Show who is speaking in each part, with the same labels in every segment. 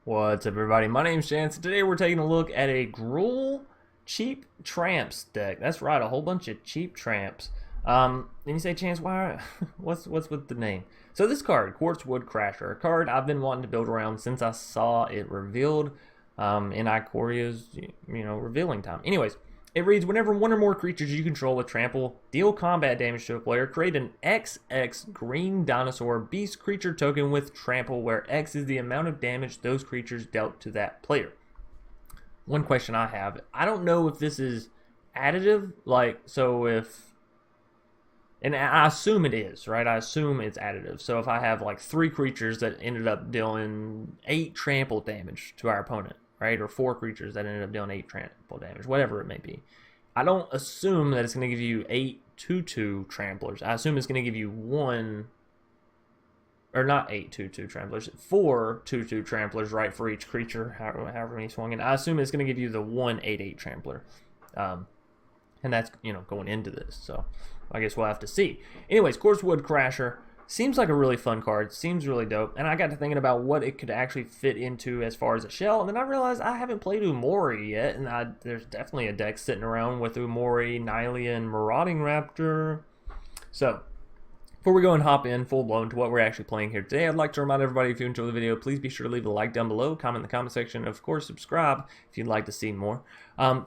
Speaker 1: What's up, everybody? My name's Chance, and today we're taking a look at a Gruul cheap tramps deck. That's right, a whole bunch of cheap tramps. And you say, Chance, why? what's with the name? So this card, Quartzwood Crasher, a card I've been wanting to build around since I saw it revealed in Ikoria's, revealing time. Anyways, it reads, whenever one or more creatures you control with trample deal combat damage to a player, create an XX green dinosaur beast creature token with trample, where X is the amount of damage those creatures dealt to that player. One question I have, I don't know if this is additive, and I assume it is, right? I assume it's additive. So if I have like 3 creatures that ended up dealing 8 trample damage to our opponent, right? Or 4 creatures that ended up dealing 8 trample damage, whatever it may be. I don't assume that it's going to give you 8 2/2 tramplers. I assume it's going to give you 4 2/2 tramplers, right, for each creature, however many swung in. I assume it's going to give you the 1 8/8 trampler. And that's, going into this. So I guess we'll have to see. Anyways, Quartzwood Crasher seems like a really fun card. Seems really dope. And I got to thinking about what it could actually fit into as far as a shell. And then I realized I haven't played Umori yet. And there's definitely a deck sitting around with Umori, Nylea, and Marauding Raptor. So before we go and hop in full blown to what we're actually playing here today, I'd like to remind everybody, if you enjoy the video, please be sure to leave a like down below, comment in the comment section, and of course subscribe if you'd like to see more.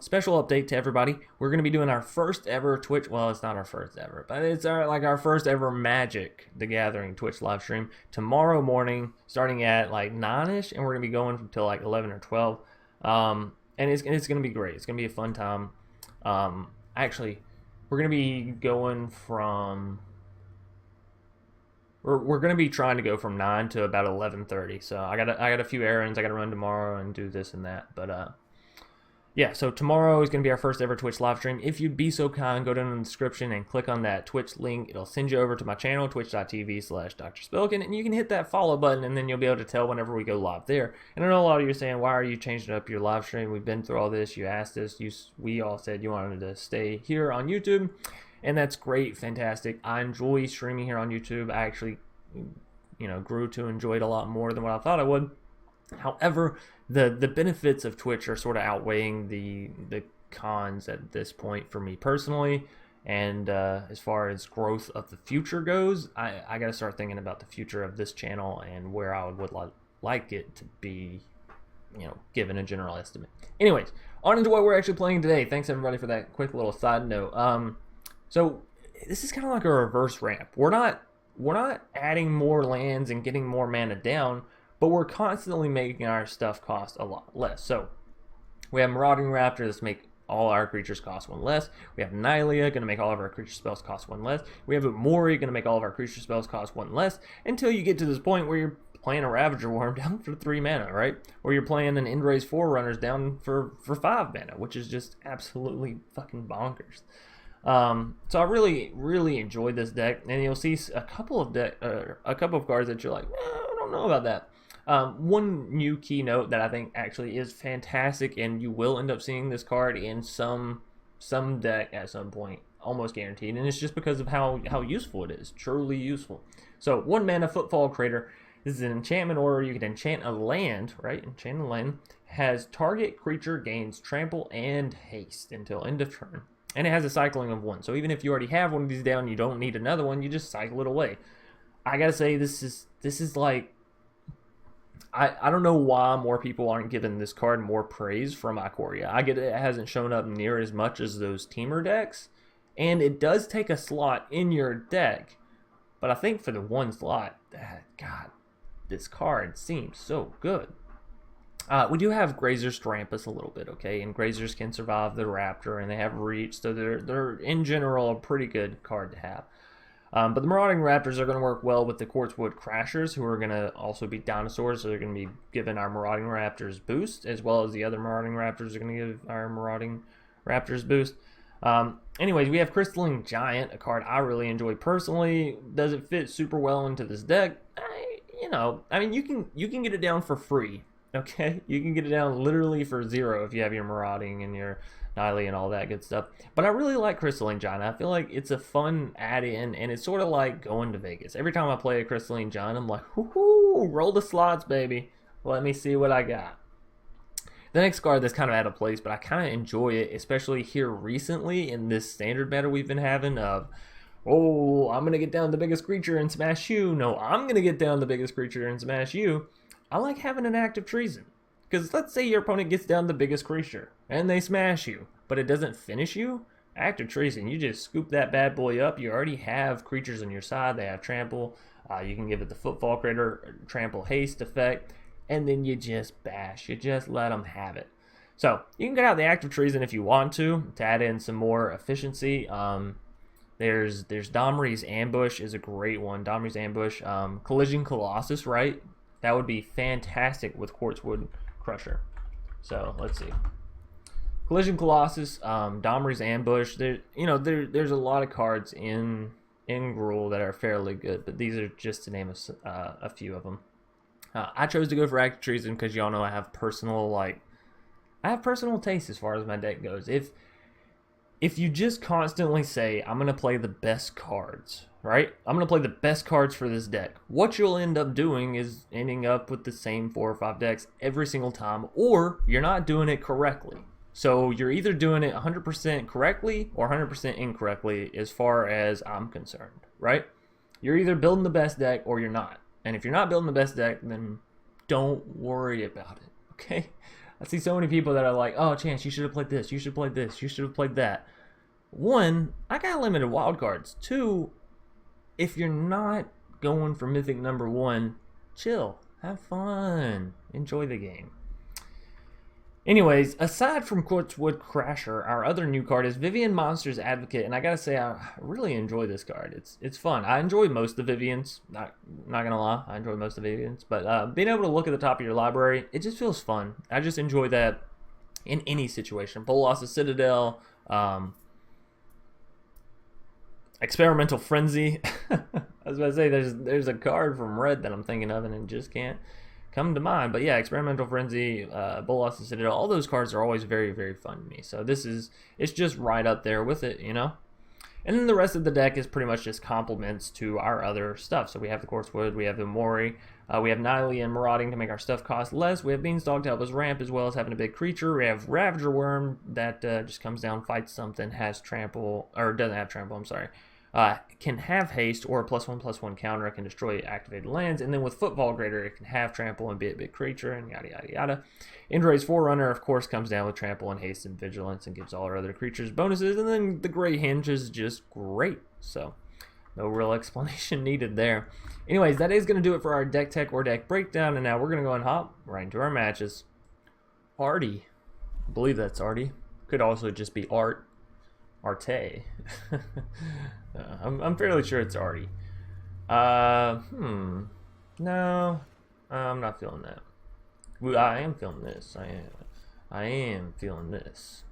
Speaker 1: Special update to everybody, we're going to be doing our first ever Twitch, well, it's not our first ever, but it's our first ever Magic the Gathering Twitch live stream tomorrow morning, starting at like 9ish, and we're going to be going until like 11 or 12. And it's going to be great. It's going to be a fun time. Actually, we're going to be going from... We're going to be trying to go from 9 to about 11:30. So I got a few errands I got to run tomorrow and do this and that. But yeah, so tomorrow is going to be our first ever Twitch live stream. If you'd be so kind, go down in the description and click on that Twitch link. It'll send you over to my channel, twitch.tv/DrSpelkin, and you can hit that follow button, and then you'll be able to tell whenever we go live there. And I know a lot of you are saying, why are you changing up your live stream? We've been through all this. You asked us. We all said you wanted to stay here on YouTube. And that's great, fantastic. I enjoy streaming here on YouTube. I actually, grew to enjoy it a lot more than what I thought I would. However, the benefits of Twitch are sort of outweighing the cons at this point for me personally. And as far as growth of the future goes, I got to start thinking about the future of this channel and where I would like it to be, given a general estimate. Anyways, on into what we're actually playing today. Thanks everybody for that quick little side note. So this is kind of like a reverse ramp. We're not adding more lands and getting more mana down, but we're constantly making our stuff cost a lot less. So we have Marauding Raptor that's make all our creatures cost 1 less. We have Nylea going to make all of our creature spells cost 1 less. We have Umori going to make all of our creature spells cost 1 less, until you get to this point where you're playing a Ravager Wurm down for 3 mana, right? Or you're playing an Endra's Forerunners down for 5 mana, which is just absolutely fucking bonkers. So I really enjoyed this deck, and you'll see a couple of cards that you're like, I don't know about that. One new keynote that I think actually is fantastic, and you will end up seeing this card in some deck at some point, almost guaranteed, and it's just because of how useful it is, truly useful. So 1 mana Footfall Crater. This is an enchantment order. You can enchant a land, right? Enchant a land. Has target creature gains trample and haste until end of turn. And it has a cycling of 1. So even if you already have one of these down, you don't need another one, you just cycle it away. I gotta say, this is like, I don't know why more people aren't giving this card more praise from Ikoria. I get it hasn't shown up near as much as those teamer decks, and it does take a slot in your deck, but I think for the 1 slot, God, this card seems so good. We do have Grazers ramp us a little bit, okay? And Grazers can survive the Raptor, and they have reach, so they're in general a pretty good card to have. But the Marauding Raptors are going to work well with the Quartzwood Crashers, who are going to also be dinosaurs, so they're going to be giving our Marauding Raptors boost, as well as the other Marauding Raptors are going to give our Marauding Raptors boost. Anyways, we have Crystalline Giant, a card I really enjoy personally. Does it fit super well into this deck? I mean, you can get it down for free. Okay, you can get it down literally for 0 if you have your Marauding and your Nylea and all that good stuff. But I really like Crystalline Giant. I feel like it's a fun add-in, and it's sort of like going to Vegas. Every time I play a Crystalline Giant, I'm like, whoo, roll the slots, baby. Let me see what I got. The next card that's kind of out of place, but I kind of enjoy it, especially here recently in this standard meta we've been having of, oh, I'm going to get down the biggest creature and smash you. No, I'm going to get down the biggest creature and smash you. I like having an Act of Treason. Because let's say your opponent gets down the biggest creature and they smash you, but it doesn't finish you. Act of Treason, you just scoop that bad boy up. You already have creatures on your side. They have trample. You can give it the Footfall Crater, trample haste effect. And then you just bash. You just let them have it. So you can get out the Act of Treason if you want to add in some more efficiency. There's Domri's Ambush is a great one. Domri's Ambush. Collision Colossus, right? That would be fantastic with Quartzwood Crusher. So let's see. Collision Colossus, Domri's Ambush. There's a lot of cards in Gruul that are fairly good, but these are just to name a few of them. I chose to go for Act of Treason because y'all know I have personal taste as far as my deck goes. If you just constantly say, I'm going to play the best cards, right? I'm going to play the best cards for this deck. What you'll end up doing is ending up with the same 4 or 5 decks every single time, or you're not doing it correctly. So you're either doing it 100% correctly or 100% incorrectly as far as I'm concerned, right? You're either building the best deck or you're not. And if you're not building the best deck, then don't worry about it, okay? I see so many people that are like, oh, Chance, you should have played this, you should have played this, you should have played that. 1, I got limited wild cards. 2, if you're not going for Mythic number 1, chill, have fun, enjoy the game. Anyways, aside from Quartzwood Crasher, our other new card is Vivien Monster's Advocate, and I gotta say I really enjoy this card. It's fun. I enjoy most of the Viviens, not gonna lie, I enjoy most of the Viviens, but being able to look at the top of your library, it just feels fun. I just enjoy that in any situation. Bolas's Citadel, Experimental Frenzy. I was about to say there's a card from Red that I'm thinking of and it just can't come to mind, but yeah, Experimental Frenzy, Bolas's Citadel, all those cards are always very, very fun to me. So it's just right up there with it, you know. And then the rest of the deck is pretty much just complements to our other stuff. So we have the Quartzwood, we have the Umori, we have Nylea and Marauding to make our stuff cost less. We have Beanstalk to help us ramp as well as having a big creature. We have Ravager Wurm that just comes down, fights something, has trample, or doesn't have trample, I'm sorry. Can have haste or a +1/+1 counter. It can destroy activated lands. And then with Footfall Crater, it can have trample and be a big creature and yada yada yada. Indra's Forerunner, of course, comes down with trample and haste and vigilance and gives all our other creatures bonuses. And then the Great Henge is just great. So no real explanation needed there. Anyways, that is going to do it for our deck tech or deck breakdown. And now we're going to go and hop right into our matches. Artie. I believe that's Artie. Could also just be Arte. I'm fairly sure it's Artie. No, I'm not feeling that. Well, I am feeling this. I am feeling this.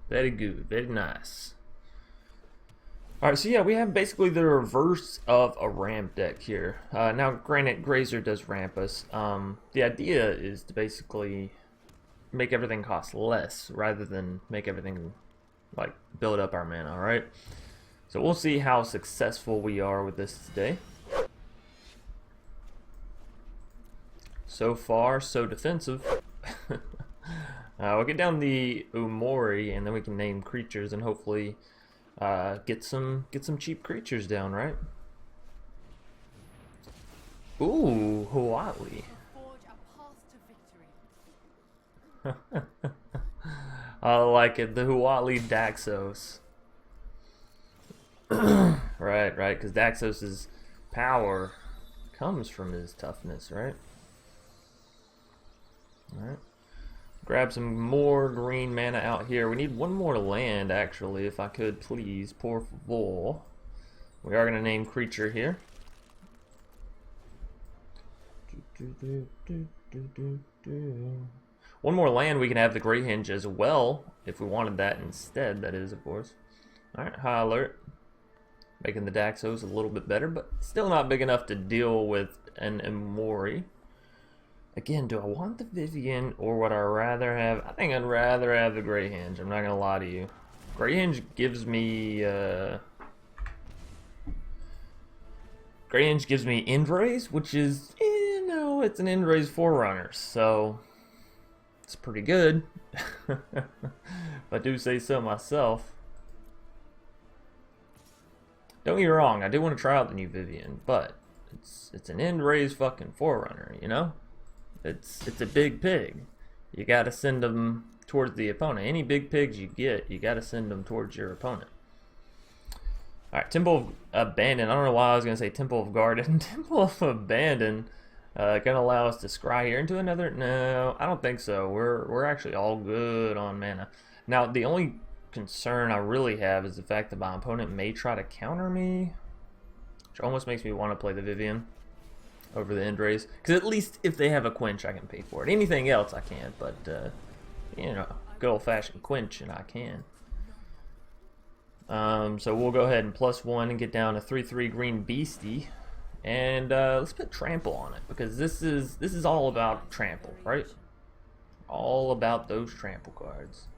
Speaker 1: Very good, very nice. Alright, so yeah, we have basically the reverse of a ramp deck here. Now, granted, Grazer does ramp us. The idea is to basically make everything cost less rather than make everything like build up our mana, alright? So we'll see how successful we are with this today. So far, so defensive. We'll get down the Umori and then we can name creatures and hopefully get some cheap creatures down, right? Ooh, Huatli. I like it, the Huatli Daxos. right, because Daxos' power comes from his toughness, right? Alright. Grab some more green mana out here. We need one more land, actually, if I could, please. Por favor. We are going to name creature here. One more land, we can have the Great Henge as well, if we wanted that instead, that is, of course. Alright, high alert. Making the Daxos a little bit better, but still not big enough to deal with an Umori. Again, do I want the Vivien, or would I rather have... I think I'd rather have the Great Henge, I'm not going to lie to you. Great Henge gives me... Great Henge gives me Indra's, which is, you know, know, it's an end-raise Forerunner, so it's pretty good. If I do say so myself. Don't get me wrong, I do want to try out the new Vivien, but it's an end-raise fucking Forerunner, you know? It's a big pig. You gotta send them towards the opponent. Any big pigs you get, you gotta send them towards your opponent. Alright, Temple of Abandon. I don't know why I was gonna say Temple of Garden. Temple of Abandon. Gonna allow us to scry here into another. No, I don't think so. We're actually all good on mana. Now the only concern I really have is the fact that my opponent may try to counter me, which almost makes me want to play the Vivien over the end-raise, because at least if they have a quench I can pay for it. Anything else I can't, but you know, good old-fashioned quench and I can. So we'll go ahead and +1 and get down a 3/3 green beastie, and let's put trample on it, because this is all about trample, right? All about those trample cards.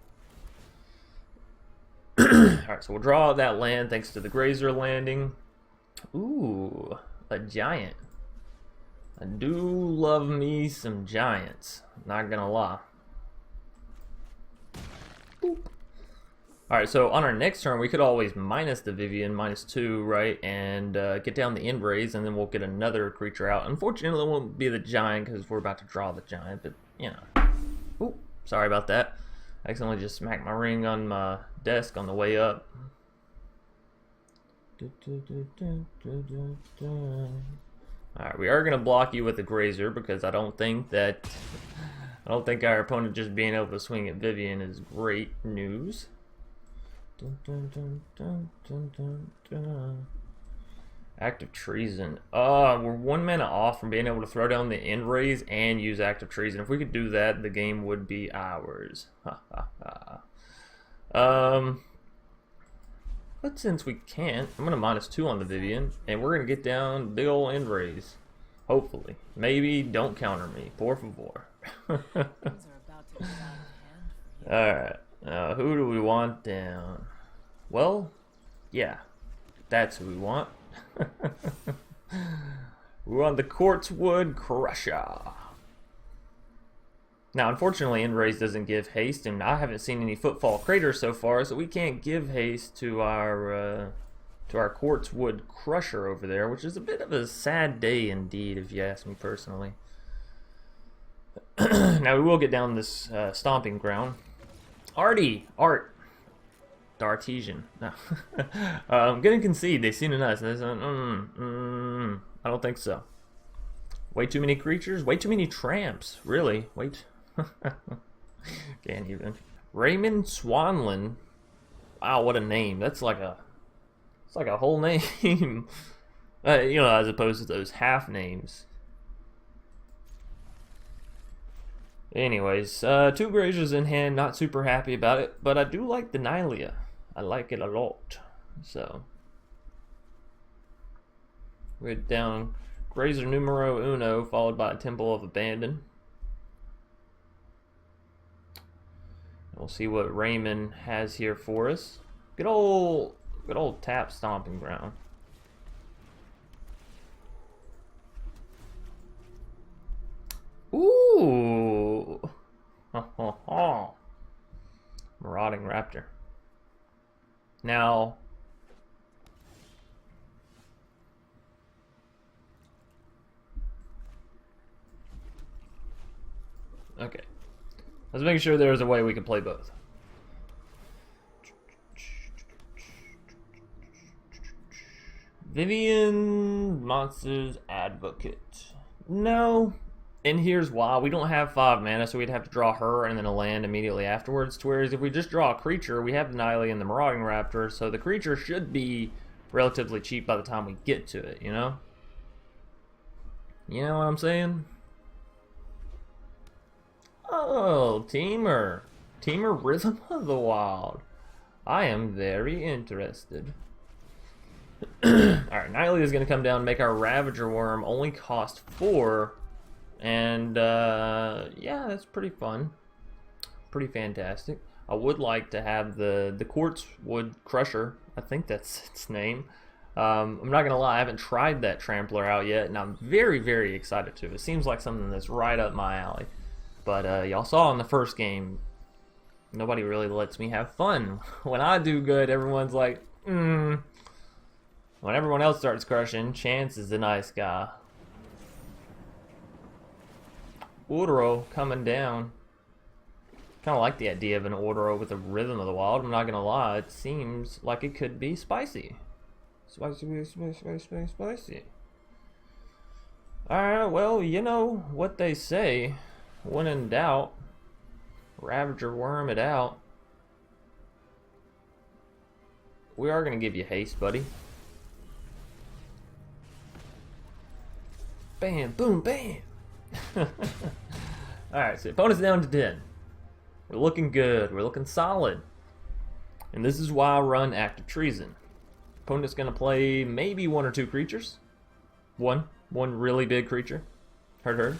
Speaker 1: Alright, so we'll draw out that land thanks to the Grazer landing. Ooh, a giant. I do love me some giants, not gonna lie. Boop. Alright, so on our next turn we could always minus the Vivien, -2, right? And get down the end raise, and then we'll get another creature out. Unfortunately it won't be the giant because we're about to draw the giant, but you know. Ooh, sorry about that. I accidentally just smacked my ring on my desk on the way up. Alright, we are going to block you with the Grazer, because I don't think our opponent just being able to swing at Vivien is great news. Act of Treason. We're 1 mana off from being able to throw down the end raise and use Act of Treason. If we could do that, the game would be ours. But since we can't, I'm gonna -2 on the Vivien, and we're gonna get down big ol' end raise. Hopefully. Maybe don't counter me. Por favor. Alright. Who do we want down? Well, yeah. That's who we want. We want the Quartzwood Crasher. Now, unfortunately, end raise doesn't give haste, and I haven't seen any Footfall Crater so far, so we can't give haste to our Quartzwood Crusher over there, which is a bit of a sad day indeed, if you ask me personally. Now, we will get down this Stomping Ground. Artesian. No. I'm gonna concede. They seem nice. I don't think so. Way too many creatures. Way too many tramps. Really. Wait. Can't even. Raymond Swanlin. Wow, what a name. It's like a whole name. You know, as opposed to those half names. Anyways, 2 Grazers in hand, not super happy about it, but I do like the Nylea. I like it a lot. So we're down Grazer numero uno, followed by a Temple of Abandon. We'll see what Raymond has here for us. Good old tap Stomping Ground. Ooh! Marauding Raptor. Now, okay. I was making sure there was a way we could play both. Vivien Monsters Advocate. No. And here's why. We don't have 5 mana, so we'd have to draw her and then a land immediately afterwards. Whereas if we just draw a creature, we have the Nylea and the Marauding Raptor, so the creature should be relatively cheap by the time we get to it, you know? You know what I'm saying? Oh, Teamer. Teamer Rhythm of the Wild. I am very interested. Alright, Nylea is going to come down and make our Ravager Wurm only cost 4. And, yeah, that's pretty fun. Pretty fantastic. I would like to have the Quartzwood Crusher, I think that's its name, I'm not gonna lie, I haven't tried that Trampler out yet, and I'm very, very excited to. It seems like something that's right up my alley. But y'all saw in the first game, nobody really lets me have fun. When I do good, everyone's like, When everyone else starts crushing, Chance is the nice guy. Ordero coming down. Kind of like the idea of an Ordero with a Rhythm of the Wild. I'm not gonna lie, it seems like it could be spicy. Spicy. Alright, well, you know what they say. When in doubt, Ravager Wurm it out. We are gonna give you haste, buddy. Bam, boom, bam. Alright, so opponent's down to 10. We're looking good. We're looking solid. And this is why I run Act of Treason. Opponent's going to play maybe 1 or 2 creatures. One really big creature. Heard.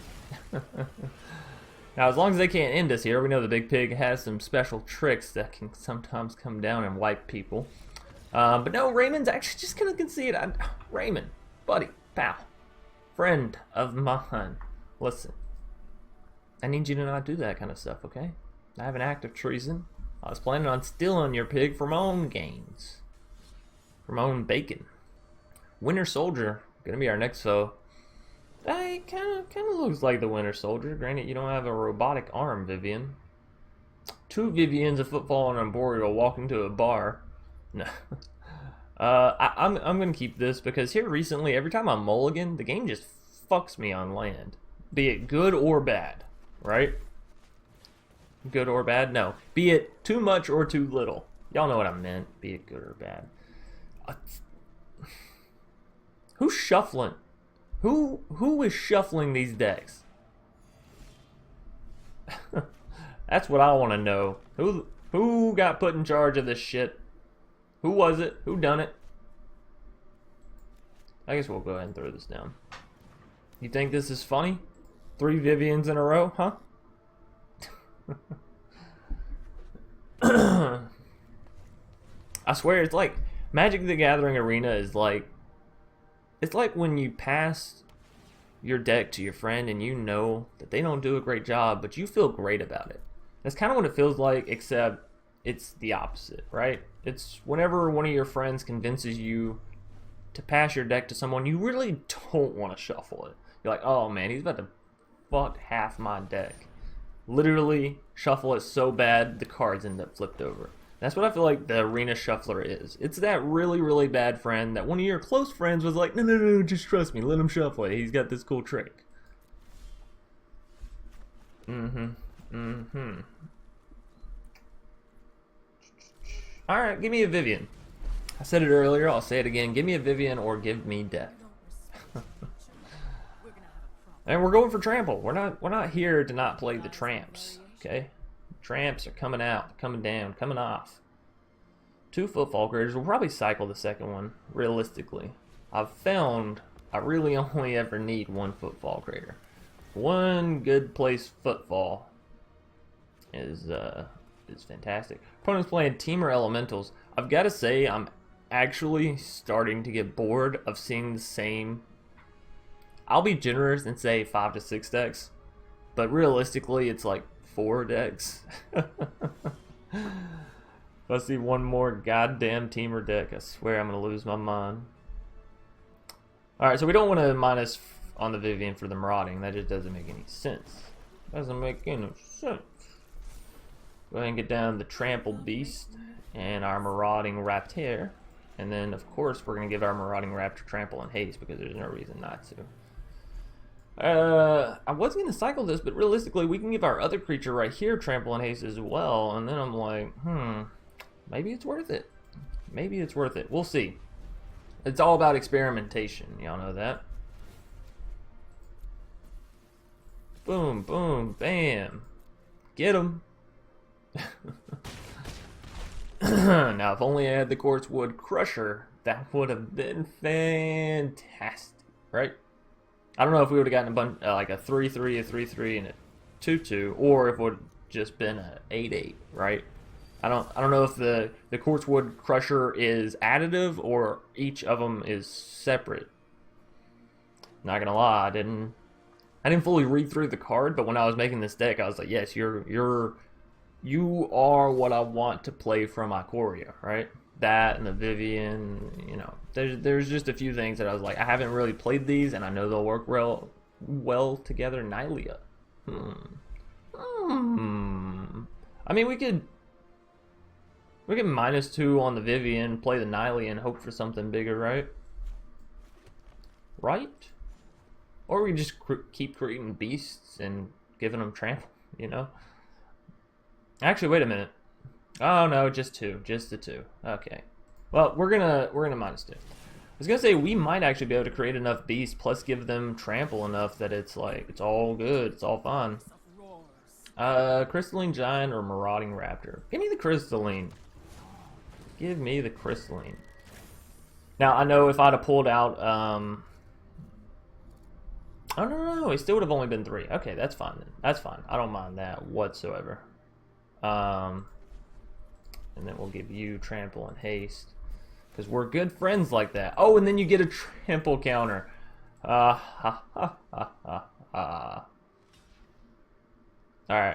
Speaker 1: Now, as long as they can't end us here, we know the Big Pig has some special tricks that can sometimes come down and wipe people. But no, Raymond's actually just going to concede. Raymond, buddy, pal, friend of mine. Listen, I need you to not do that kind of stuff, okay? I have an Act of Treason. I was planning on stealing your pig for my own gains. For my own bacon. Winter Soldier, gonna be our next foe. That kind of looks like the Winter Soldier. Granted, you don't have a robotic arm, Vivien. 2 Viviens, a Footfall, and an Arboreal walk into a bar. No. I'm gonna keep this because here recently, every time I mulligan, the game just fucks me on land. Be it good or bad, right? Good or bad? No. Be it too much or too little. Y'all know what I meant. Be it good or bad. Who's shuffling? Who is shuffling these decks? That's what I want to know. Who got put in charge of this shit? Who was it? Who done it? I guess we'll go ahead and throw this down. You think this is funny? 3 Viviens in a row, huh? I swear, it's like Magic the Gathering Arena is like, it's like when you pass your deck to your friend and you know that they don't do a great job, but you feel great about it. That's kind of what it feels like, except it's the opposite, right? It's whenever one of your friends convinces you to pass your deck to someone you really don't want to shuffle it. You're like, oh man, he's about to fuck half my deck. Literally shuffle it so bad the cards end up flipped over. That's what I feel like the Arena Shuffler is. It's that really, really bad friend that one of your close friends was like, no, just trust me, let him shuffle it. He's got this cool trick. Alright, give me a Vivien. I said it earlier, I'll say it again. Give me a Vivien or give me death. And we're going for trample. We're not here to not play the tramps, okay? Tramps are coming out, coming down, coming off. 2 Footfall Craters. We'll probably cycle the second one, realistically. I've found I really only ever need 1 Footfall Crater. 1 good place Footfall is fantastic. Opponent's playing Teamer Elementals. I've got to say, I'm actually starting to get bored of seeing the same. I'll be generous and say 5 to 6 decks, but realistically, it's like 4 decks. If I see one more goddamn Teamer deck, I swear I'm going to lose my mind. Alright, so we don't want to minus on the Vivien for the Marauding. That just doesn't make any sense. Doesn't make any sense. Go ahead and get down the Trampled Beast and our Marauding Raptor. And then, of course, we're going to give our Marauding Raptor Trample and Haste because there's no reason not to. I was going to cycle this, but realistically, we can give our other creature right here Trample and Haste as well. And then I'm like, maybe it's worth it. Maybe it's worth it. We'll see. It's all about experimentation. Y'all know that. Boom, boom, bam. Get him. Now, if only I had the Quartzwood Crusher, that would have been fantastic, right? I don't know if we would have gotten a bunch, like a 3-3, a 3-3, and a 2-2, or if it would have just been a 8-8, right? I don't know if the Quartzwood Crusher is additive or each of them is separate. Not gonna lie, I didn't fully read through the card, but when I was making this deck, I was like, yes, you are what I want to play from Ikoria, right? That and the Vivien, you know, there's just a few things that I was like, I haven't really played these, and I know they'll work well together. Nylea. I mean, we could -2 on the Vivien, play the Nylea, and hope for something bigger, right? Right? Or we just keep creating beasts and giving them trample, you know? Actually, wait a minute. Oh no, just the 2. Okay. Well, we're gonna -2. I was gonna say we might actually be able to create enough beasts plus give them trample enough that it's like it's all good, it's all fun. Crystalline Giant or Marauding Raptor? Give me the Crystalline. Give me the Crystalline. Now I know if I'd have pulled out oh no, it still would have only been 3. Okay, that's fine then. That's fine. I don't mind that whatsoever. And then we'll give you trample and haste, because we're good friends like that. Oh, and then you get a trample counter. Alright,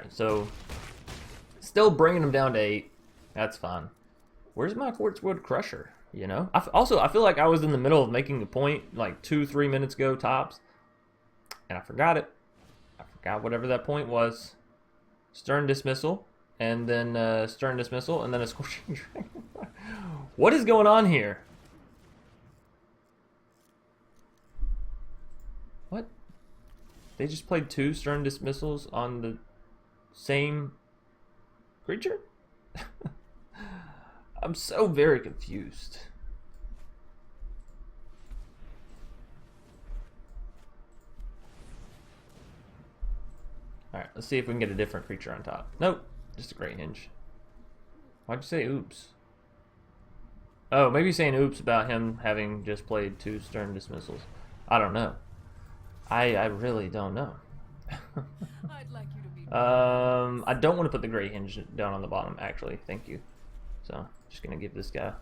Speaker 1: so still bringing them down to 8. That's fine. Where's my Quartzwood Crusher? You know? Also, I feel like I was in the middle of making a point like 2-3 minutes ago tops, and I forgot it. I forgot whatever that point was. Stern Dismissal. And then Stern Dismissal, and then a Scorching Dragon. What is going on here? What? They just played 2 Stern Dismissals on the same creature? I'm so very confused. Alright, let's see if we can get a different creature on top. Nope. Just a Great Henge. Why'd you say oops? Oh, maybe saying oops about him having just played 2 Stern Dismissals. I don't know. I really don't know.
Speaker 2: I'd like you to be
Speaker 1: I don't want to put the Great Henge down on the bottom, actually. Thank you. So, just gonna give this guy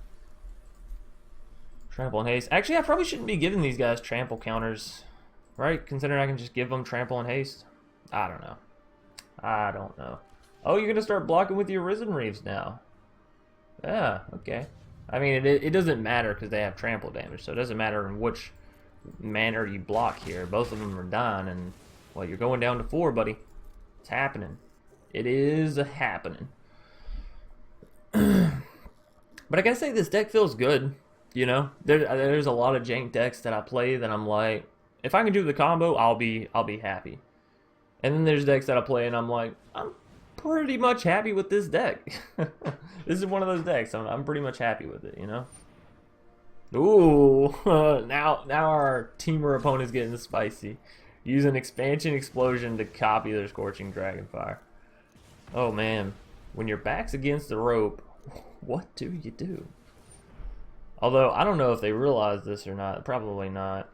Speaker 1: trample and haste. Actually, I probably shouldn't be giving these guys trample counters, right? Considering I can just give them trample and haste. I don't know. I don't know. Oh, you're gonna start blocking with your Risen Reefs now. Yeah, okay. I mean, it doesn't matter because they have trample damage, so it doesn't matter in which manner you block here. Both of them are dying, and well, you're going down to 4, buddy. It's happening. It is happening. But I gotta say, this deck feels good. You know, there's a lot of jank decks that I play that I'm like, if I can do the combo, I'll be happy. And then there's decks that I play and I'm like, I'm pretty much happy with this deck. This is one of those decks. I'm pretty much happy with it, you know? Ooh, now our team or opponent's getting spicy. Use an Expansion Explosion to copy their Scorching Dragonfire. Oh man, when your back's against the rope, what do you do? Although, I don't know if they realize this or not. Probably not.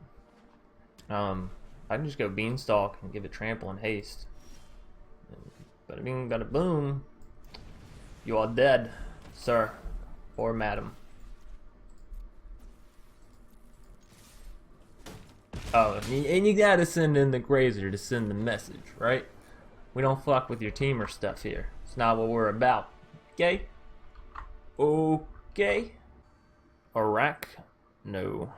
Speaker 1: I can just go Beanstalk and give it trample and haste. Bada bing, bada boom. You are dead, sir or madam. Oh, and you gotta send in the Grazer to send the message, right? We don't fuck with your team or stuff here. It's not what we're about. Okay? Okay? Arachno.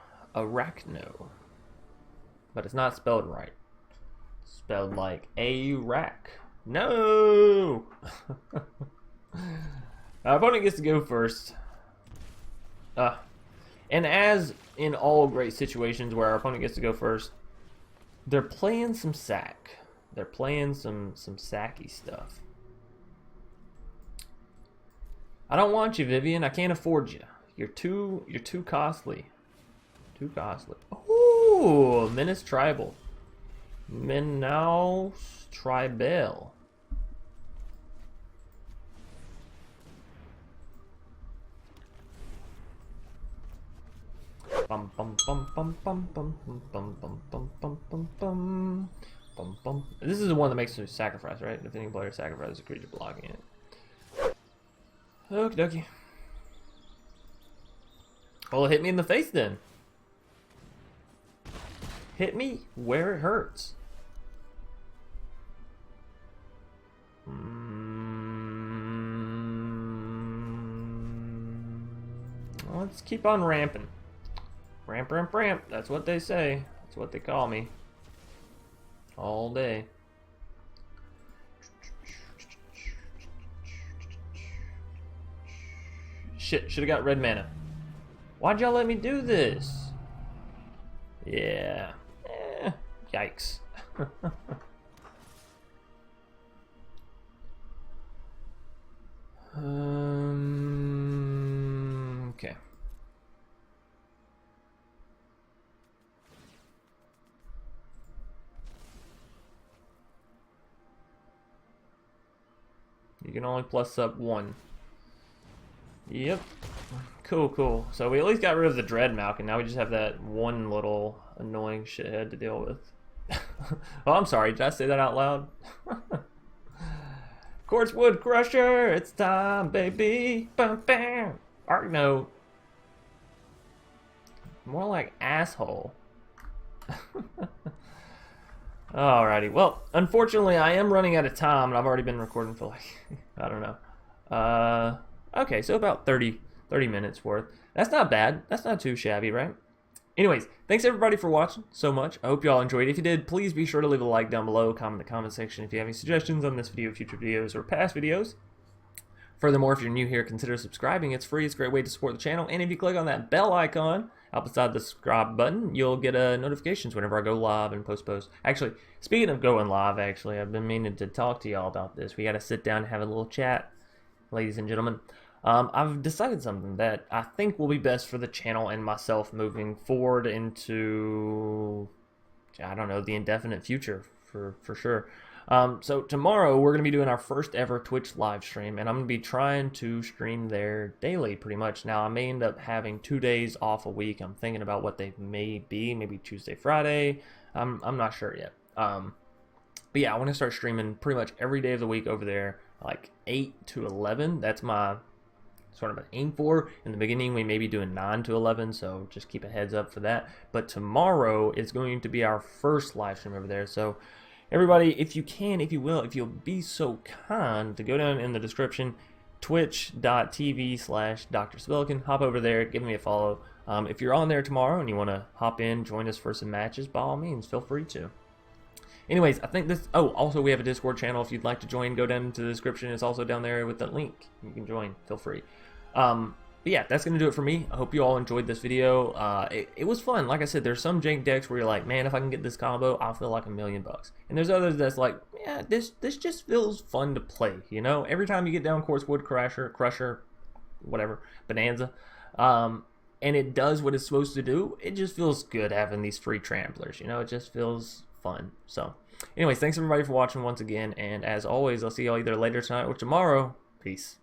Speaker 1: But it's not spelled right. It's spelled like A-rack. No! Our opponent gets to go first. And as in all great situations where our opponent gets to go first, they're playing some sack. They're playing some sacky stuff. I don't want you, Vivien. I can't afford you. You're too costly. Too costly. Ooh, Menace Tribal. Menace Tribal. Bum bum bum bum bum bum bum bum bum bum bum bum bum bum bum. This is the one that makes a sacrifice, right? Defending player sacrifices a creature blocking it. Okie dokie. Well, hit me in the face then. Hit me where it hurts. Let's keep on ramping. Ramp, ramp, ramp. That's what they say. That's what they call me. All day. Shit, should have got red mana. Why'd y'all let me do this? Yeah. Yikes. Okay. You can only plus up one. Yep. Cool, cool. So we at least got rid of the Dreadmouth, and now we just have that one little annoying shithead to deal with. Oh, I'm sorry. Did I say that out loud? Quartzwood Crasher, it's time, baby. Bam, bam. Arcno. More like asshole. Alrighty. Well, unfortunately, I am running out of time, and I've already been recording for like, I don't know. Okay, so about 30 minutes worth. That's not bad. That's not too shabby, right? Anyways, thanks everybody for watching so much. I hope you all enjoyed. If you did, please be sure to leave a like down below, comment in the comment section if you have any suggestions on this video, future videos, or past videos. Furthermore, if you're new here, consider subscribing. It's free. It's a great way to support the channel. And if you click on that bell icon out beside the subscribe button, you'll get notifications whenever I go live and post. Actually, speaking of going live, I've been meaning to talk to y'all about this. We got to sit down and have a little chat, ladies and gentlemen. I've decided something that I think will be best for the channel and myself moving forward into, I don't know, the indefinite future for sure. So tomorrow we're going to be doing our first ever Twitch live stream, and I'm going to be trying to stream there daily pretty much. Now I may end up having 2 days off a week. I'm thinking about what they may be, maybe Tuesday, Friday. I'm not sure yet. But yeah, I want to start streaming pretty much every day of the week over there, like 8 to 11. That's my sort of an aim for. In the beginning, we may be doing 9 to 11, so just keep a heads up for that. But tomorrow is going to be our first live stream over there. So everybody, if you can, if you will, if you'll be so kind to go down in the description, twitch.tv/DrSpelican, hop over there, give me a follow. If you're on there tomorrow and you want to hop in, join us for some matches, by all means, feel free to. Anyways, I think this... Oh, also we have a Discord channel. If you'd like to join, go down into the description. It's also down there with the link. You can join. Feel free. But yeah, that's going to do it for me. I hope you all enjoyed this video. It was fun. Like I said, there's some jank decks where you're like, man, if I can get this combo, I'll feel like $1,000,000. And there's others that's like, yeah, this just feels fun to play, you know? Every time you get down Quartzwood Crusher, whatever, Bonanza, and it does what it's supposed to do, it just feels good having these free tramplers, you know? It just feels fun. So anyways, thanks everybody for watching once again, and as always, I'll see y'all either later tonight or tomorrow. Peace.